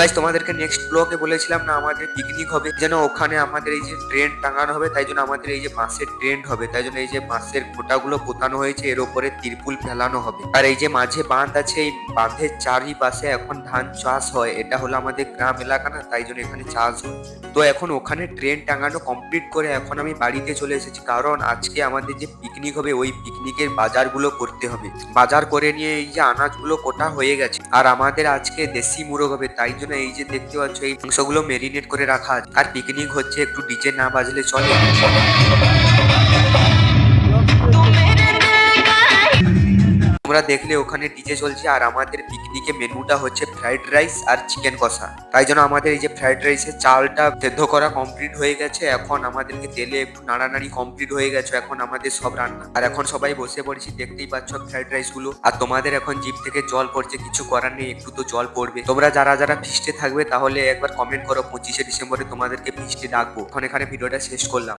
Guys তোমাদেরকে next ব্লগে বলেছিলাম না আমাদের পিকনিক হবে, যেন ওখানে আমাদের এই যে ট্রেন টাঙানো হবে, তাই জন্য আমাদের এই যে বাঁশের ট্রেন্ড হবে, তাই জন্য এই যে বাঁশের খোঁটাগুলো পোতানো হয়েছে, এর উপরে তিরপুল ফেলানো হবে। আর এই যে মাঝে বাঁধ আছে, এই বাঁধের চারিপাশে এখন ধান চাষ হয়। এটা হলো আমাদের গ্রাম এলাকা না, তাই জন্য এখানে চাষ হয়। তো এখন ওখানে ট্রেন টাঙানো কমপ্লিট করে এখন আমি বাড়িতে চলে এসেছি, কারণ আজকে আমাদের যে পিকনিক হবে ওই পিকনিকের বাজারগুলো করতে হবে। বাজার করে নিয়ে এই যে আনাজগুলো কোটা হয়ে গেছে, আর আমাদের আজকে দেশি মুরগ হবে, তাই জন্য এই যে দেখতে পাচ্ছ এই মাংসগুলো মেরিনেট করে রাখা আছে। আর পিকনিক হচ্ছে, একটু ডিজে না বাজলে চলে। তোমরা দেখলে ওখানে ডিজে চলছে, আর আমাদের পিকনিকে মেনুটা হচ্ছে ফ্রাইড রাইস আর চিকেন কষা। তাই জন্য আমাদের এই যে ফ্রাইড রাইসের চালটা সেদ্ধ করা কমপ্লিট হয়ে গেছে, এখন আমাদেরকে তেলে একটু নাড়ানাড়ি কমপ্লিট হয়ে গেছে, এখন আমাদের সব রান্না। আর এখন সবাই বসে পড়েছি, দেখতেই পাচ্ছ ফ্রাইড রাইস গুলো। আর তোমাদের এখন জিভ থেকে জল পড়ছে, কিছু করার নেই, একটু তো জল পড়বে। তোমরা যারা যারা ফিস্টে থাকবে তাহলে একবার কমেন্ট করো, 25শে ডিসেম্বরে তোমাদেরকে ফিস্টে ডাকবো। এখন এখানে ভিডিওটা শেষ করলাম।